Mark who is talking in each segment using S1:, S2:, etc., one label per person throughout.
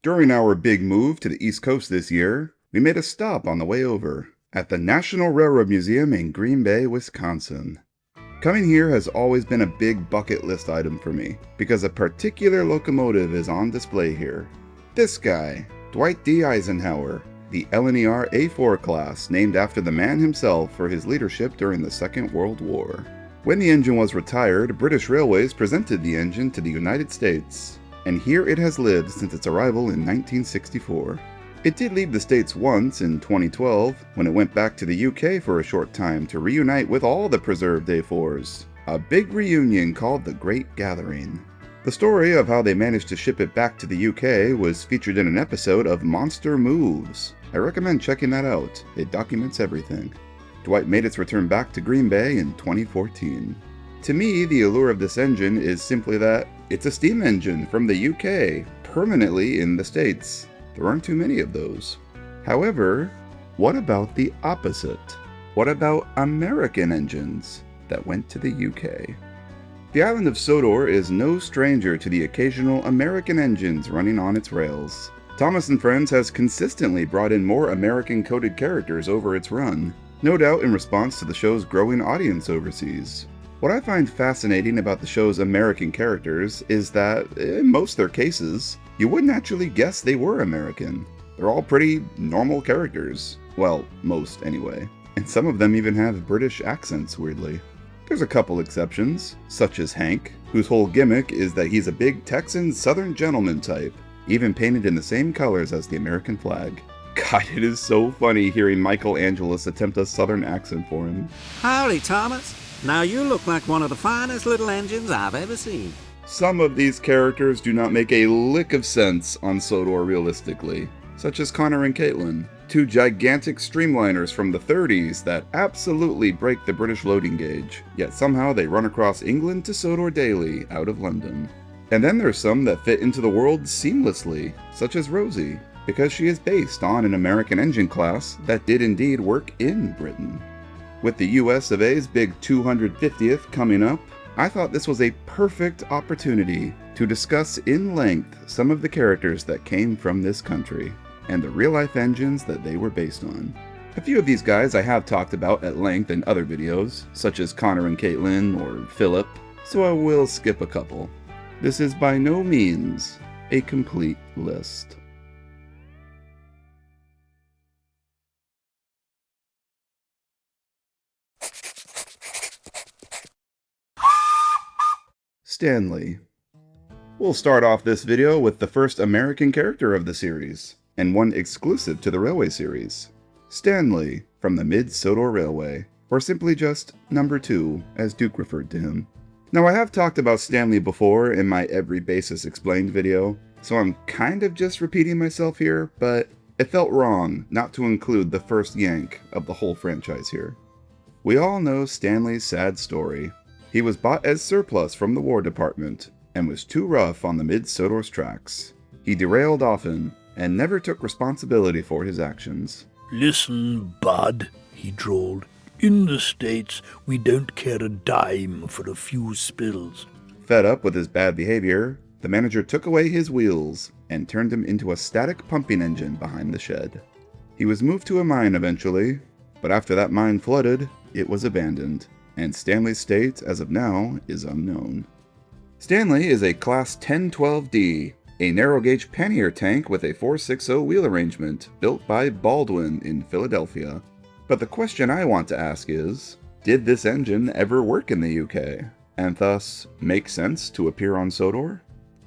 S1: During our big move to the East Coast this year, we made a stop on the way over at the National Railroad Museum in Green Bay, Wisconsin. Coming here has always been a big bucket list item for me because a particular locomotive is on display here. This guy, Dwight D. Eisenhower, the LNER A4 class named after the man himself for his leadership during the Second World War. When the engine was retired, British Railways presented the engine to the United States, and here it has lived since its arrival in 1964. It did leave the States once in 2012 when it went back to the UK for a short time to reunite with all the preserved A4s, a big reunion called the Great Gathering. The story of how they managed to ship it back to the UK was featured in an episode of Monster Moves. I recommend checking that out, it documents everything. Dwight made its return back to Green Bay in 2014. To me, the allure of this engine is simply that it's a steam engine from the UK, permanently in the States. There aren't too many of those. However, what about the opposite? What about American engines that went to the UK? The island of Sodor is no stranger to the occasional American engines running on its rails. Thomas & Friends has consistently brought in more American-coded characters over its run, no doubt in response to the show's growing audience overseas. What I find fascinating about the show's American characters is that, in most of their cases, you wouldn't actually guess they were American. They're all pretty normal characters. Well, most anyway. And some of them even have British accents, weirdly. There's a couple exceptions, such as Hank, whose whole gimmick is that he's a big Texan Southern gentleman type, even painted in the same colors as the American flag. God, it is so funny hearing Michael Angelis attempt a Southern accent for him.
S2: Howdy, Thomas. Now you look like one of the finest little engines I've ever seen.
S1: Some of these characters do not make a lick of sense on Sodor realistically, such as Connor and Caitlin, two gigantic streamliners from the 30s that absolutely break the British loading gauge, yet somehow they run across England to Sodor daily out of London. And then there's some that fit into the world seamlessly, such as Rosie, because she is based on an American engine class that did indeed work in Britain. With the US of A's big 250th coming up, I thought this was a perfect opportunity to discuss in length some of the characters that came from this country, and the real-life engines that they were based on. A few of these guys I have talked about at length in other videos, such as Connor and Caitlin or Philip, so I will skip a couple. This is by no means a complete list. Stanley. We'll start off this video with the first American character of the series, and one exclusive to the Railway series. Stanley, from the Mid-Sodor Railway, or simply just Number 2, as Duke referred to him. Now I have talked about Stanley before in my Every Basis Explained video, so I'm kind of just repeating myself here, but it felt wrong not to include the first yank of the whole franchise here. We all know Stanley's sad story. He was bought as surplus from the War Department, and was too rough on the Mid-Sodor's tracks. He derailed often, and never took responsibility for his actions.
S3: "Listen, bud," he drawled. "In the States, we don't care a dime for a few spills."
S1: Fed up with his bad behavior, the manager took away his wheels and turned him into a static pumping engine behind the shed. He was moved to a mine eventually, but after that mine flooded, it was abandoned, and Stanley's state, as of now, is unknown. Stanley is a Class 1012D, a narrow-gauge pannier tank with a 460 wheel arrangement built by Baldwin in Philadelphia. But the question I want to ask is, did this engine ever work in the UK, and thus make sense to appear on Sodor?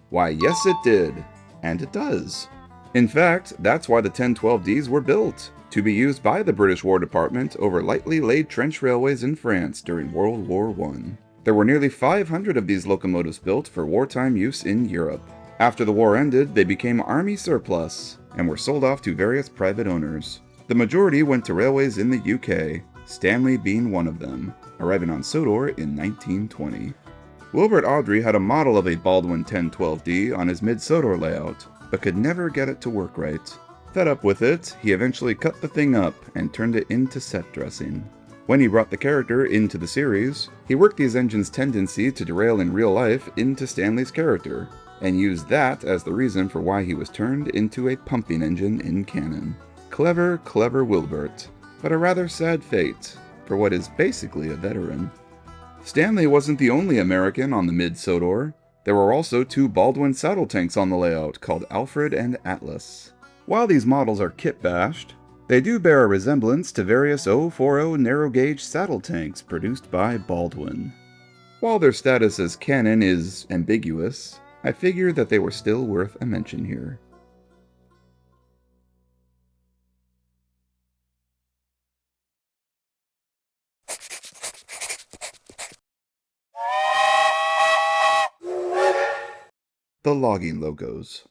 S1: Why, yes it did, and it does. In fact, that's why the 1012Ds were built, to be used by the British War Department over lightly laid trench railways in France during World War I. There were nearly 500 of these locomotives built for wartime use in Europe. After the war ended, they became Army surplus, and were sold off to various private owners. The majority went to railways in the UK, Stanley being one of them, arriving on Sodor in 1920. Wilbert Awdry had a model of a Baldwin 1012D on his Mid-Sodor layout, but could never get it to work right. Fed up with it, he eventually cut the thing up and turned it into set dressing. When he brought the character into the series, he worked these engines' tendency to derail in real life into Stanley's character, and used that as the reason for why he was turned into a pumping engine in canon. Clever, clever Wilbert, but a rather sad fate for what is basically a veteran. Stanley wasn't the only American on the mid-Sodor. There were also 2 Baldwin saddle tanks on the layout called Alfred and Atlas. While these models are kit-bashed, they do bear a resemblance to various 040 narrow-gauge saddle tanks produced by Baldwin. While their status as canon is ambiguous, I figured that they were still worth a mention here. The Logging Locos.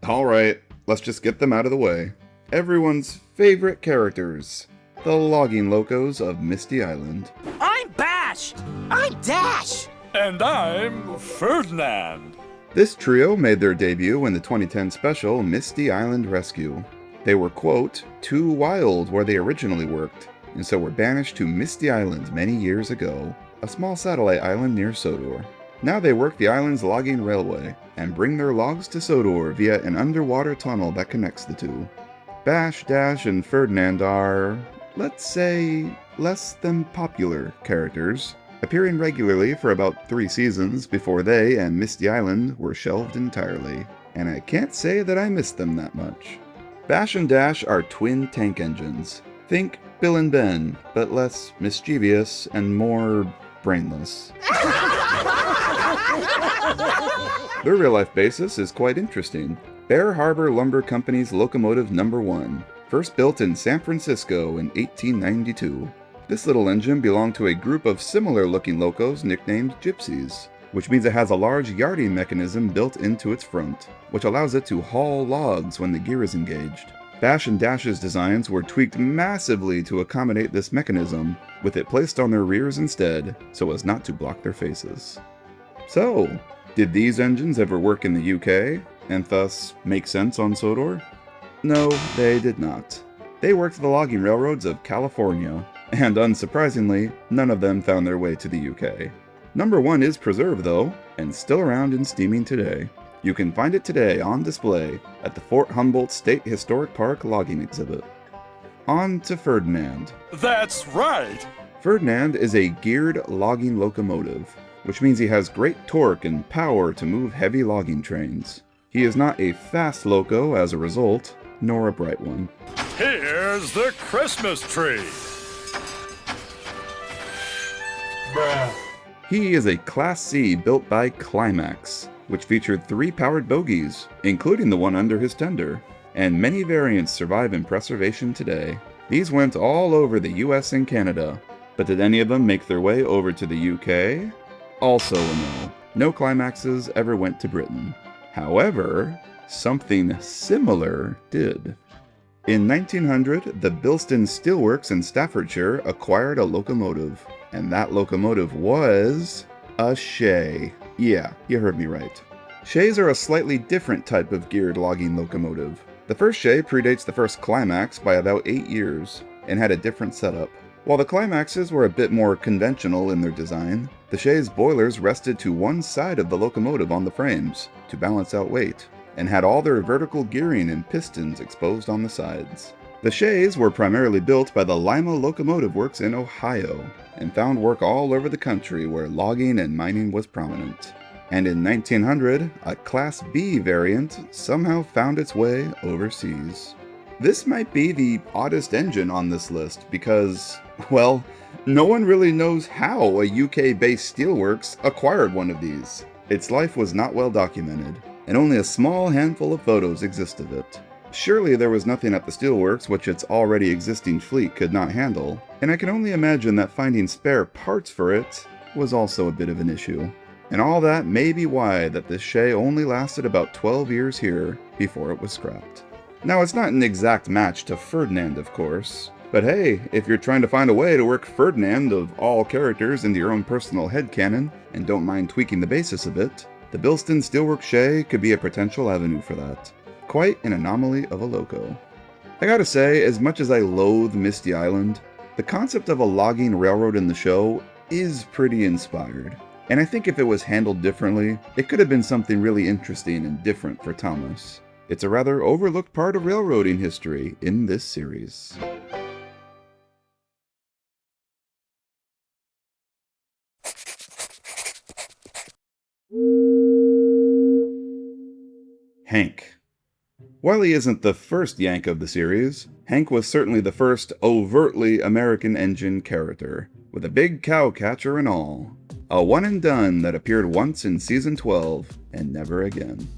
S1: Alright, let's just get them out of the way. Everyone's favorite characters, the Logging Locos of Misty Island.
S4: I'm Bash! I'm Dash!
S5: And I'm Ferdinand.
S1: This trio made their debut in the 2010 special Misty Island Rescue. They were, quote, too wild where they originally worked, and so were banished to Misty Island many years ago, a small satellite island near Sodor. Now they work the island's logging railway, and bring their logs to Sodor via an underwater tunnel that connects the two. Bash, Dash, and Ferdinand are, let's say, less than popular characters, appearing regularly for about 3 seasons before they and Misty Island were shelved entirely, and I can't say that I miss them that much. Bash and Dash are twin tank engines. Think Bill and Ben, but less mischievous and more brainless. Their real-life basis is quite interesting. Bear Harbor Lumber Company's Locomotive No. 1, first built in San Francisco in 1892. This little engine belonged to a group of similar-looking locos nicknamed Gypsies, which means it has a large yarding mechanism built into its front, which allows it to haul logs when the gear is engaged. Bash and Dash's designs were tweaked massively to accommodate this mechanism, with it placed on their rears instead, so as not to block their faces. So, did these engines ever work in the UK, and thus make sense on Sodor? No, they did not. They worked the logging railroads of California, and unsurprisingly, none of them found their way to the UK. No. 1 is preserved though, and still around and steaming today. You can find it today on display at the Fort Humboldt State Historic Park logging exhibit. On to Ferdinand.
S5: That's right.
S1: Ferdinand is a geared logging locomotive, which means he has great torque and power to move heavy logging trains. He is not a fast loco as a result, nor a bright one.
S5: Here's the Christmas tree. Bruh.
S1: He is a Class C built by Climax, which featured 3 powered bogies, including the one under his tender, and many variants survive in preservation today. These went all over the US and Canada, but did any of them make their way over to the UK? Also a no. No Climaxes ever went to Britain. However, something similar did. In 1900, the Bilston Steelworks in Staffordshire acquired a locomotive, and that locomotive was a shay. Yeah, you heard me right. Shays are a slightly different type of geared logging locomotive. The first shay predates the first Climax by about 8 years, and had a different setup. While the Climaxes were a bit more conventional in their design, the shay's boilers rested to one side of the locomotive on the frames to balance out weight, and had all their vertical gearing and pistons exposed on the sides. The shays were primarily built by the Lima Locomotive Works in Ohio, and found work all over the country where logging and mining was prominent. And in 1900, a Class B variant somehow found its way overseas. This might be the oddest engine on this list because, well, no one really knows how a UK-based steelworks acquired one of these. Its life was not well documented, and only a small handful of photos exist of it. Surely there was nothing at the steelworks which its already existing fleet could not handle, and I can only imagine that finding spare parts for it was also a bit of an issue. And all that may be why that this shay only lasted about 12 years here before it was scrapped. Now it's not an exact match to Ferdinand, of course, but hey, if you're trying to find a way to work Ferdinand of all characters into your own personal headcanon, and don't mind tweaking the basis of it, the Bilston Steelworks Shay could be a potential avenue for that. Quite an anomaly of a loco. I gotta say, as much as I loathe Misty Island, the concept of a logging railroad in the show is pretty inspired. and I think if it was handled differently, it could have been something really interesting and different for Thomas. It's a rather overlooked part of railroading history in this series. Hank. While he isn't the first Yank of the series, Hank was certainly the first overtly American engine character, with a big cow catcher and all. A one and done that appeared once in season 12 and never again.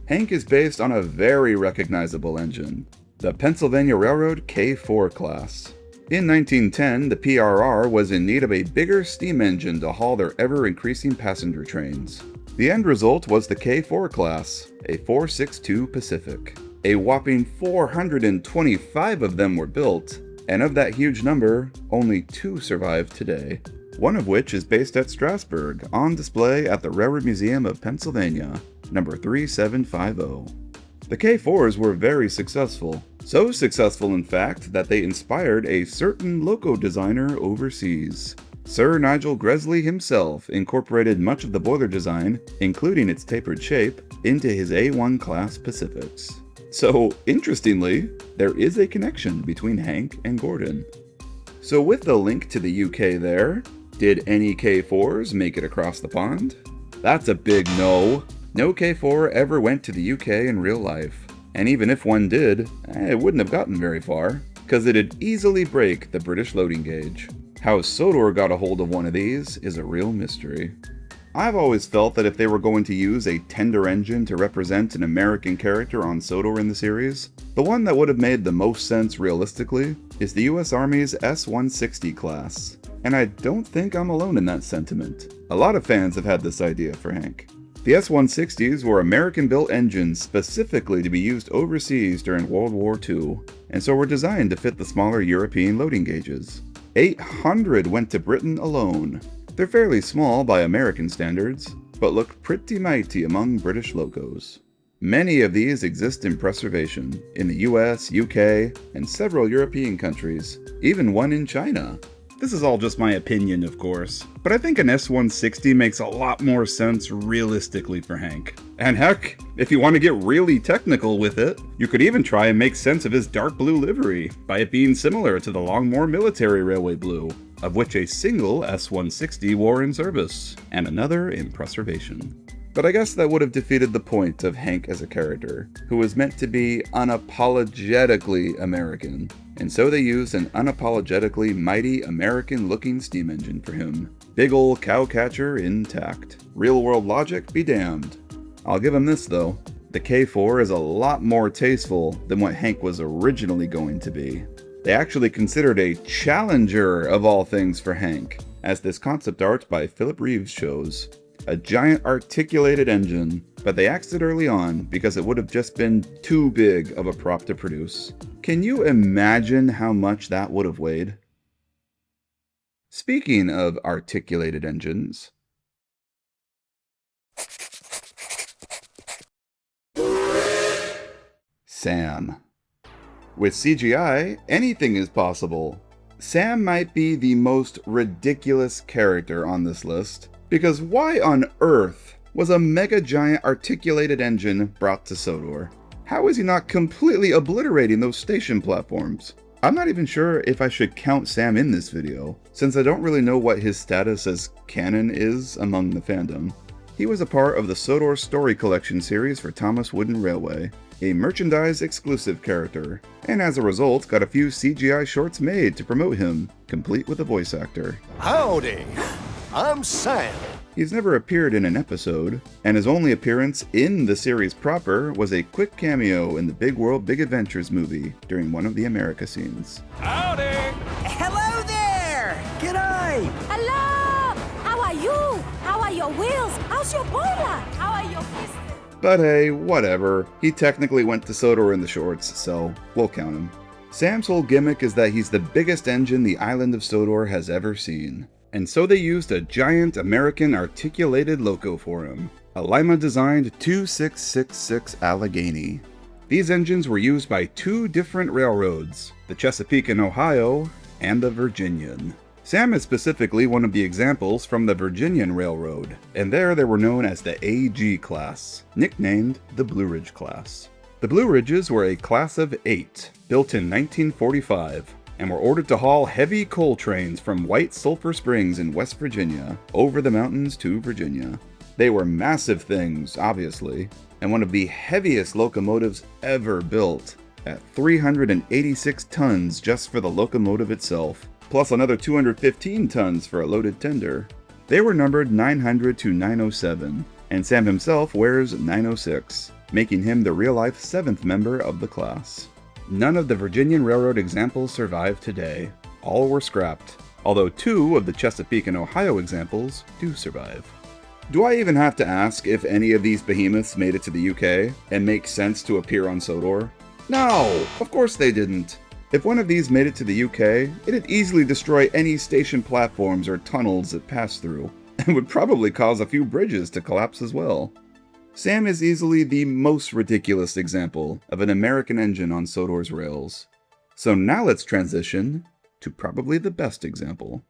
S1: Hank is based on a very recognizable engine, the Pennsylvania Railroad K4 class. In 1910, the PRR was in need of a bigger steam engine to haul their ever-increasing passenger trains. The end result was the K4 class, a 462 Pacific. A whopping 425 of them were built, and of that huge number, only 2 survive today. One of which is based at Strasburg, on display at the Railroad Museum of Pennsylvania, number 3750. The K4s were very successful. So successful, in fact, that they inspired a certain loco designer overseas. Sir Nigel Gresley himself incorporated much of the boiler design, including its tapered shape, into his A1 class Pacifics. So, interestingly, there is a connection between Hank and Gordon. So with the link to the UK there, did any K4s make it across the pond? That's a big no. No K4 ever went to the UK in real life. And even if one did, it wouldn't have gotten very far, because it'd easily break the British loading gauge. How Sodor got a hold of one of these is a real mystery. I've always felt that if they were going to use a tender engine to represent an American character on Sodor in the series, the one that would have made the most sense realistically is the US Army's S-160 class. And I don't think I'm alone in that sentiment. A lot of fans have had this idea for Hank. The S-160s were American-built engines specifically to be used overseas during World War II, and so were designed to fit the smaller European loading gauges. 800 went to Britain alone. They're fairly small by American standards, but look pretty mighty among British locos. Many of these exist in preservation in the US, UK, and several European countries, even one in China. This is all just my opinion, of course, but I think an S-160 makes a lot more sense realistically for Hank. And heck, if you want to get really technical with it, you could even try and make sense of his dark blue livery by it being similar to the Longmore Military Railway blue, of which a single S-160 wore in service, and another in preservation. But I guess that would have defeated the point of Hank as a character, who was meant to be unapologetically American, and so they used an unapologetically mighty American-looking steam engine for him. Big ol' cowcatcher intact. Real-world logic be damned. I'll give him this though, the K4 is a lot more tasteful than what Hank was originally going to be. They actually considered a Challenger of all things for Hank, as this concept art by Philip Reeves shows. A giant articulated engine, but they axed it early on because it would have just been too big of a prop to produce. Can you imagine how much that would have weighed? Speaking of articulated engines, Sam. With CGI, anything is possible. Sam might be the most ridiculous character on this list, because why on earth was a mega giant articulated engine brought to Sodor? How is he not completely obliterating those station platforms? I'm not even sure if I should count Sam in this video, since I don't really know what his status as canon is among the fandom. He was a part of the Sodor Story Collection series for Thomas Wooden Railway, a merchandise exclusive character, and as a result got a few CGI shorts made to promote him, complete with a voice actor.
S6: Howdy, I'm Sam.
S1: He's never appeared in an episode, and his only appearance in the series proper was a quick cameo in the Big World Big Adventures movie during one of the America scenes.
S5: Howdy!
S4: Hello there!
S6: G'day.
S7: Hello! How are you? How are your wheels? How's your boiler? How are your pistons?
S1: But hey, whatever. He technically went to Sodor in the shorts, so we'll count him. Sam's whole gimmick is that he's the biggest engine the island of Sodor has ever seen. And so they used a giant American articulated loco for him, a Lima-designed 2666 Allegheny. These engines were used by 2 different railroads, the Chesapeake and Ohio, and the Virginian. Sam is specifically one of the examples from the Virginian Railroad, and there they were known as the AG class, nicknamed the Blue Ridge class. The Blue Ridges were a class of 8, built in 1945, and were ordered to haul heavy coal trains from White Sulphur Springs in West Virginia over the mountains to Virginia. They were massive things, obviously, and one of the heaviest locomotives ever built, at 386 tons just for the locomotive itself, plus another 215 tons for a loaded tender. They were numbered 900 to 907, and Sam himself wears 906, making him the real-life 7th member of the class. None of the Virginian Railroad examples survive today. All were scrapped, although 2 of the Chesapeake and Ohio examples do survive. Do I even have to ask if any of these behemoths made it to the UK and make sense to appear on Sodor? No, of course they didn't. If one of these made it to the UK, it'd easily destroy any station platforms or tunnels it passed through, and would probably cause a few bridges to collapse as well. Sam is easily the most ridiculous example of an American engine on Sodor's rails. So now let's transition to probably the best example.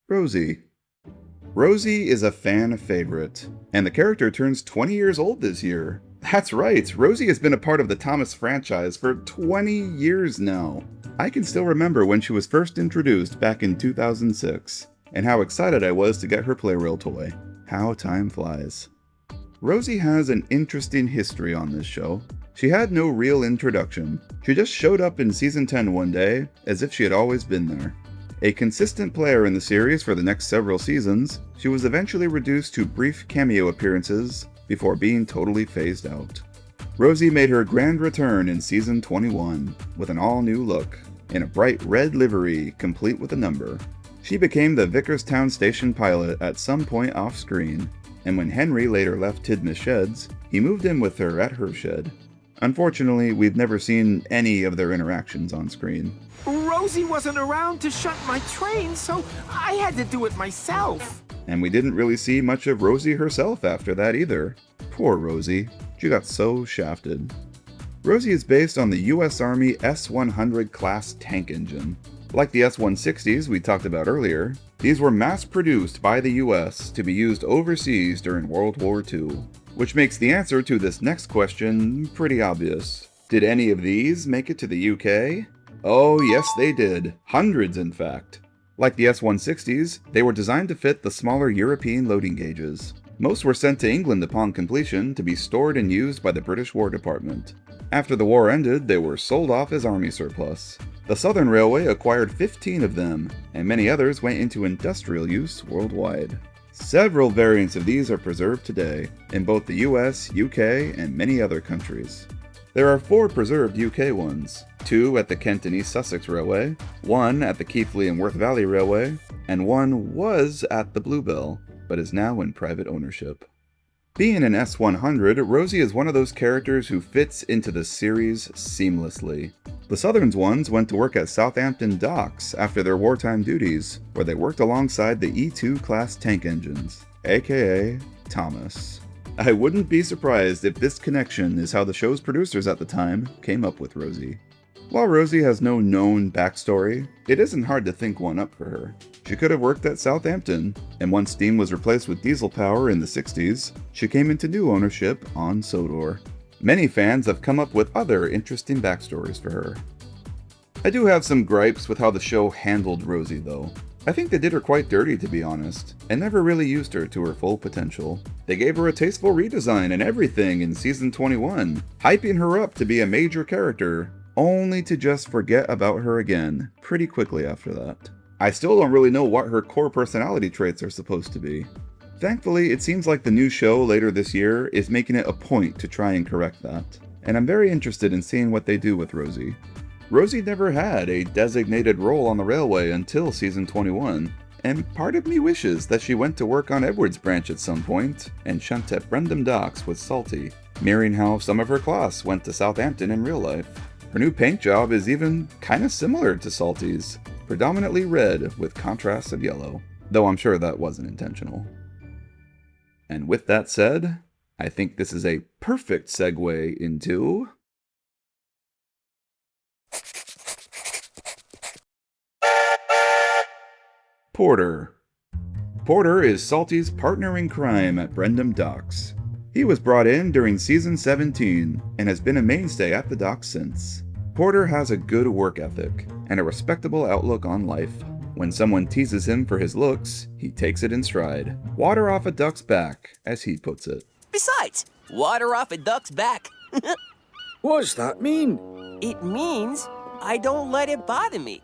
S1: Rosie. Rosie is a fan favorite, and the character turns 20 years old this year. That's right, Rosie has been a part of the Thomas franchise for 20 years now. I can still remember when she was first introduced back in 2006, and how excited I was to get her Playrail toy. How time flies. Rosie has an interesting history on this show. She had no real introduction. She just showed up in season 10 one day, as if she had always been there. A consistent player in the series for the next several seasons, she was eventually reduced to brief cameo appearances before being totally phased out. Rosie made her grand return in season 21 with an all-new look, in a bright red livery complete with a number. She became the Vickerstown station pilot at some point off-screen, and when Henry later left Tidmouth Sheds, he moved in with her at her shed. Unfortunately, we've never seen any of their interactions on screen.
S4: Rosie wasn't around to shut my train, so I had to do it myself.
S1: And we didn't really see much of Rosie herself after that either. Poor Rosie. She got so shafted. Rosie is based on the US Army S-100 class tank engine. Like the S-160s we talked about earlier, these were mass-produced by the US to be used overseas during World War II. Which makes the answer to this next question pretty obvious. Did any of these make it to the UK? Oh yes they did. Hundreds in fact. Like the S-160s, they were designed to fit the smaller European loading gauges. Most were sent to England upon completion to be stored and used by the British War Department. After the war ended, they were sold off as army surplus. The Southern Railway acquired 15 of them, and many others went into industrial use worldwide. Several variants of these are preserved today, in both the US, UK, and many other countries. There are 4 preserved UK ones, 2 at the Kent and East Sussex Railway, 1 at the Keighley and Worth Valley Railway, and 1 was at the Bluebell, but is now in private ownership. Being an S-100, Rosie is one of those characters who fits into the series seamlessly. The Southerns ones went to work at Southampton Docks after their wartime duties, where they worked alongside the E2 class tank engines, aka Thomas. I wouldn't be surprised if this connection is how the show's producers at the time came up with Rosie. While Rosie has no known backstory, it isn't hard to think one up for her. She could have worked at Southampton, and once steam was replaced with diesel power in the 60s, she came into new ownership on Sodor. Many fans have come up with other interesting backstories for her. I do have some gripes with how the show handled Rosie though. I think they did her quite dirty to be honest, and never really used her to her full potential. They gave her a tasteful redesign and everything in season 21, hyping her up to be a major character, only to just forget about her again pretty quickly after that. I still don't really know what her core personality traits are supposed to be. Thankfully, it seems like the new show later this year is making it a point to try and correct that, and I'm very interested in seeing what they do with Rosie. Rosie never had a designated role on the railway until season 21, and part of me wishes that she went to work on Edward's branch at some point and shunt at Brendam Docks with Salty, mirroring how some of her class went to Southampton in real life. Her new paint job is even kinda similar to Salty's, predominantly red with contrasts of yellow, though I'm sure that wasn't intentional. And with that said, I think this is a perfect segue into... Porter. Porter is Salty's partner in crime at Brendam Docks. He was brought in during season 17 and has been a mainstay at the docks since. Porter has a good work ethic and a respectable outlook on life. When someone teases him for his looks, he takes it in stride. Water off a duck's back, as he puts it.
S8: Besides, water off a duck's back.
S6: What does that mean?
S8: It means I don't let it bother me.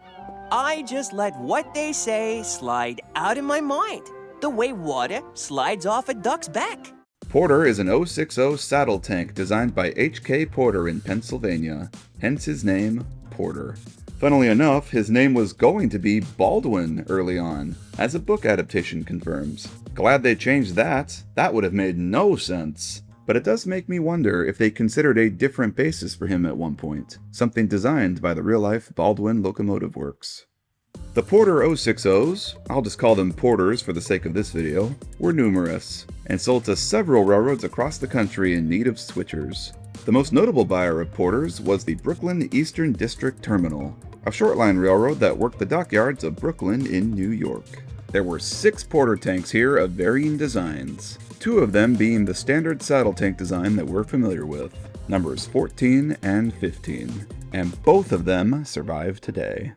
S8: I just let what they say slide out of my mind, the way water slides off a duck's back.
S1: Porter is an 060 saddle tank designed by H.K. Porter in Pennsylvania, hence his name, Porter. Funnily enough, his name was going to be Baldwin early on, as a book adaptation confirms. Glad they changed that. That would have made no sense. But it does make me wonder if they considered a different basis for him at one point, something designed by the real-life Baldwin Locomotive Works. The Porter 060s, I'll just call them Porters for the sake of this video, were numerous, and sold to several railroads across the country in need of switchers. The most notable buyer of Porters was the Brooklyn Eastern District Terminal, a short-line railroad that worked the dockyards of Brooklyn in New York. There were 6 Porter tanks here of varying designs, 2 of them being the standard saddle tank design that we're familiar with, numbers 14 and 15, and both of them survive today.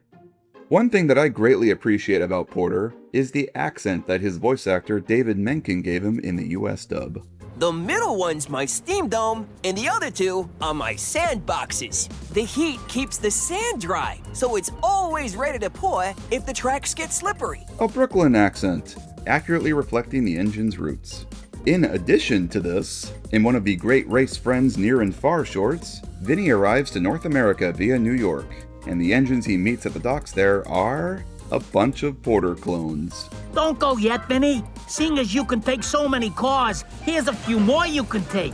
S1: One thing that I greatly appreciate about Porter is the accent that his voice actor David Menken gave him in the US dub.
S8: The middle one's my steam dome, and the other 2 are my sand boxes. The heat keeps the sand dry, so it's always ready to pour if the tracks get slippery.
S1: A Brooklyn accent, accurately reflecting the engine's roots. In addition to this, in one of the Great Race Friends Near and Far shorts, Vinny arrives to North America via New York, and the engines he meets at the docks there are a bunch of Porter clones.
S9: Don't go yet, Vinny. Seeing as you can take so many cars, here's a few more you can take.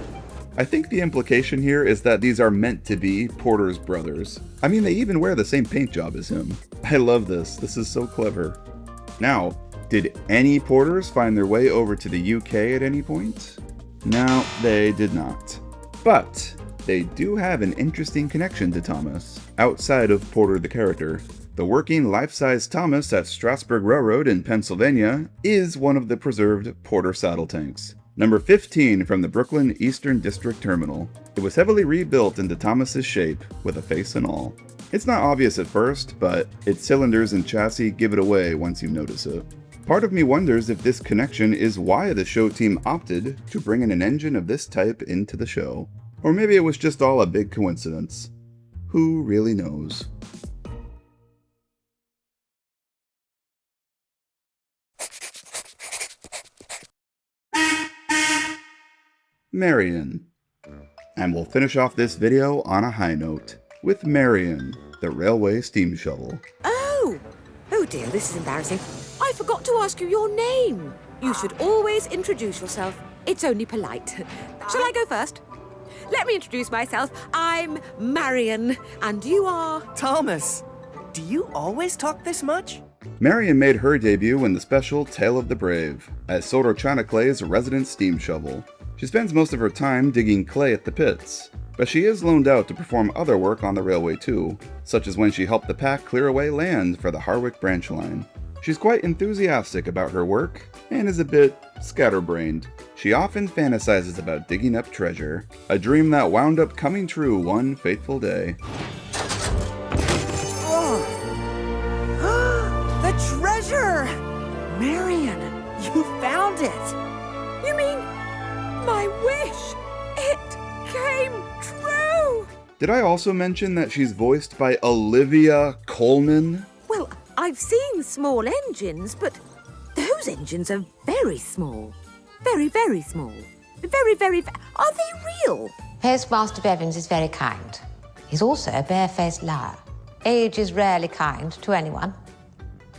S1: I think the implication here is that these are meant to be Porter's brothers. I mean, they even wear the same paint job as him. I love this. This is so clever. Now, did any Porters find their way over to the UK at any point? No, they did not. But they do have an interesting connection to Thomas, outside of Porter the character. The working life-size Thomas at Strasburg Railroad in Pennsylvania is one of the preserved Porter saddle tanks. Number 15 from the Brooklyn Eastern District Terminal. It was heavily rebuilt into Thomas's shape, with a face and all. It's not obvious at first, but its cylinders and chassis give it away once you notice it. Part of me wonders if this connection is why the show team opted to bring in an engine of this type into the show. Or maybe it was just all a big coincidence. Who really knows? Marion. And we'll finish off this video on a high note, with Marion, the railway steam shovel.
S7: Oh dear, this is embarrassing. I forgot to ask you your name. You should always introduce yourself. It's only polite. Shall I go first? Let me introduce myself. I'm Marion, and you are...
S8: Thomas, do you always talk this much?
S1: Marion made her debut in the special Tale of the Brave, as Sodor Clay's resident steam shovel. She spends most of her time digging clay at the pits, but she is loaned out to perform other work on the railway too, such as when she helped the pack clear away land for the Harwick branch line. She's quite enthusiastic about her work, and is a bit scatterbrained. She often fantasizes about digging up treasure, a dream that wound up coming true one fateful day.
S8: The treasure! Marion, you found it!
S7: You mean my wish? It came true!
S1: Did I also mention that she's voiced by Olivia Colman?
S7: Well, I've seen small engines, but those engines are very small. Very, very small. Are they real?
S10: Postmaster Bevins is very kind. He's also a barefaced liar. Age is rarely kind to anyone.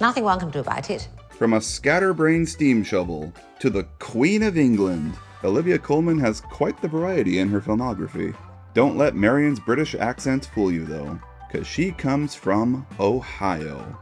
S10: Nothing one can do about it.
S1: From a scatterbrained steam shovel to the Queen of England, Olivia Colman has quite the variety in her filmography. Don't let Marion's British accent fool you though, because she comes from Ohio.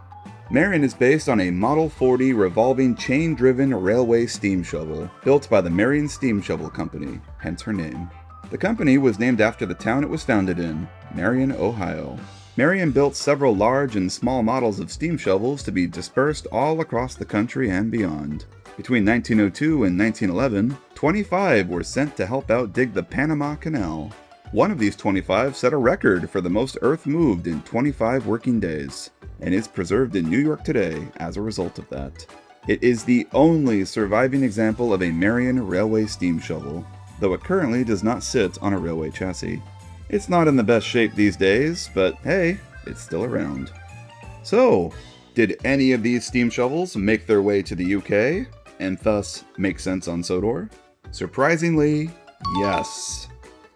S1: Marion is based on a Model 40 revolving chain-driven railway steam shovel built by the Marion Steam Shovel Company, hence her name. The company was named after the town it was founded in, Marion, Ohio. Marion built several large and small models of steam shovels to be dispersed all across the country and beyond. Between 1902 and 1911, 25 were sent to help out dig the Panama Canal. One of these 25 set a record for the most earth moved in 25 working days, and is preserved in New York today as a result of that. It is the only surviving example of a Marion railway steam shovel, though it currently does not sit on a railway chassis. It's not in the best shape these days, but hey, it's still around. So, did any of these steam shovels make their way to the UK, and thus make sense on Sodor? Surprisingly, yes.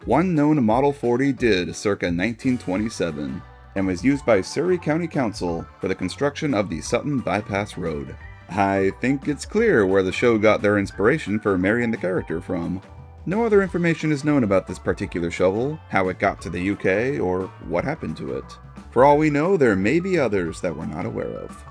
S1: One known Model 40 did circa 1927, and was used by Surrey County Council for the construction of the Sutton Bypass Road. I think it's clear where the show got their inspiration for Marion the character from. No other information is known about this particular shovel, how it got to the UK, or what happened to it. For all we know, there may be others that we're not aware of.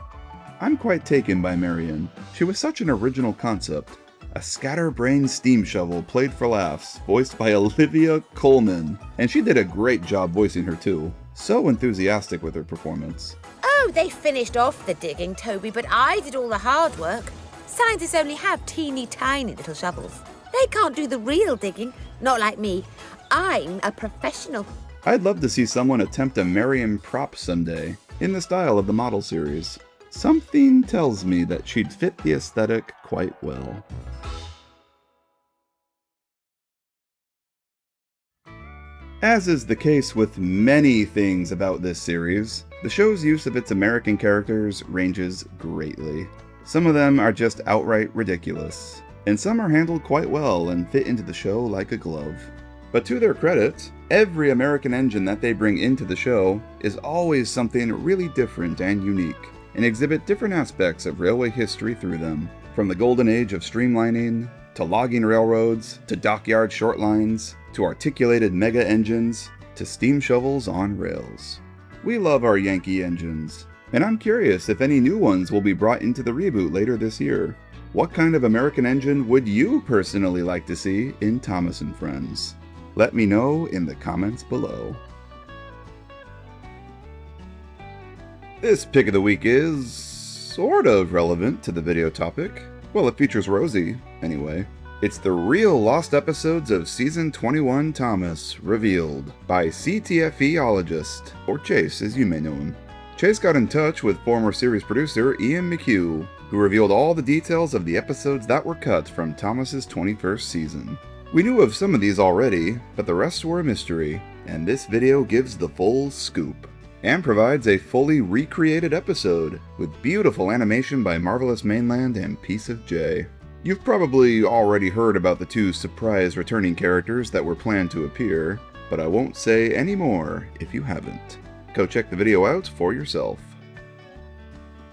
S1: I'm quite taken by Marion. She was such an original concept. A scatterbrained steam shovel played for laughs, voiced by Olivia Colman, and she did a great job voicing her too. So enthusiastic with her performance.
S7: Oh, they finished off the digging, Toby, but I did all the hard work. Scientists only have teeny tiny little shovels. They can't do the real digging, not like me. I'm a professional.
S1: I'd love to see someone attempt a Marion prop someday, in the style of the model series. Something tells me that she'd fit the aesthetic quite well. As is the case with many things about this series, the show's use of its American characters ranges greatly. Some of them are just outright ridiculous, and some are handled quite well and fit into the show like a glove. But to their credit, every American engine that they bring into the show is always something really different and unique, and exhibit different aspects of railway history through them, from the golden age of streamlining, to logging railroads, to dockyard short lines, to articulated mega engines, to steam shovels on rails. We love our Yankee engines, and I'm curious if any new ones will be brought into the reboot later this year. What kind of American engine would you personally like to see in Thomas & Friends? Let me know in the comments below. This pick of the week is sort of relevant to the video topic. Well, it features Rosie, anyway. It's the real lost episodes of Season 21 Thomas, revealed by CTFEologist, or Chase as you may know him. Chase got in touch with former series producer Ian McHugh, who revealed all the details of the episodes that were cut from Thomas's 21st season. We knew of some of these already, but the rest were a mystery, and this video gives the full scoop, and provides a fully recreated episode with beautiful animation by Marvelous Mainland and Piece of J. You've probably already heard about the two surprise returning characters that were planned to appear, but I won't say any more if you haven't. Go check the video out for yourself.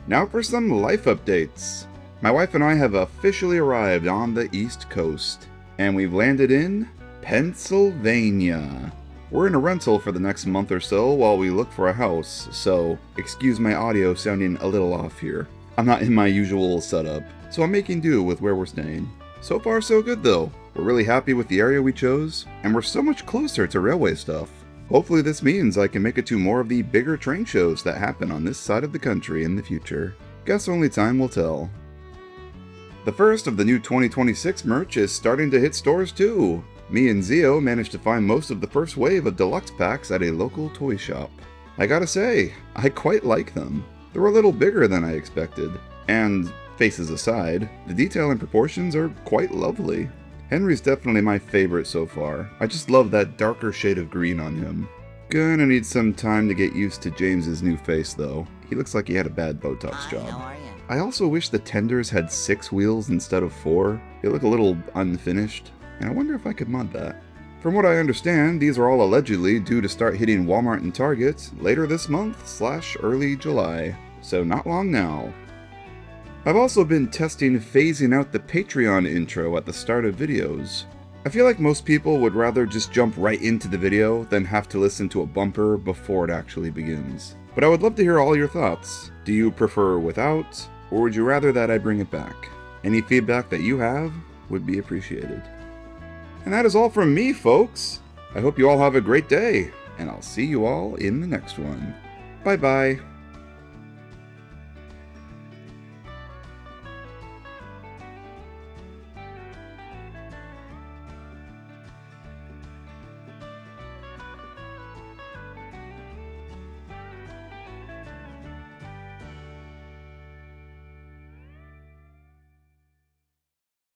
S1: Now for some life updates. My wife and I have officially arrived on the East Coast, and we've landed in Pennsylvania. We're in a rental for the next month or so while we look for a house, so excuse my audio sounding a little off here. I'm not in my usual setup, so I'm making do with where we're staying. So far so good though. We're really happy with the area we chose, and we're so much closer to railway stuff. Hopefully this means I can make it to more of the bigger train shows that happen on this side of the country in the future. Guess only time will tell. The first of the new 2026 merch is starting to hit stores too. Me and Zio managed to find most of the first wave of deluxe packs at a local toy shop. I gotta say, I quite like them. They're a little bigger than I expected, and, faces aside, the detail and proportions are quite lovely. Henry's definitely my favorite so far. I just love that darker shade of green on him. Gonna need some time to get used to James's new face though. He looks like he had a bad Botox job.
S9: How are you?
S1: I also wish the tenders had 6 wheels instead of 4. They look a little unfinished, and I wonder if I could mod that. From what I understand, these are all allegedly due to start hitting Walmart and Target later this month / early July, so not long now. I've also been testing phasing out the Patreon intro at the start of videos. I feel like most people would rather just jump right into the video than have to listen to a bumper before it actually begins. But I would love to hear all your thoughts. Do you prefer without, or would you rather that I bring it back? Any feedback that you have would be appreciated. And that is all from me, folks. I hope you all have a great day, and I'll see you all in the next one. Bye-bye.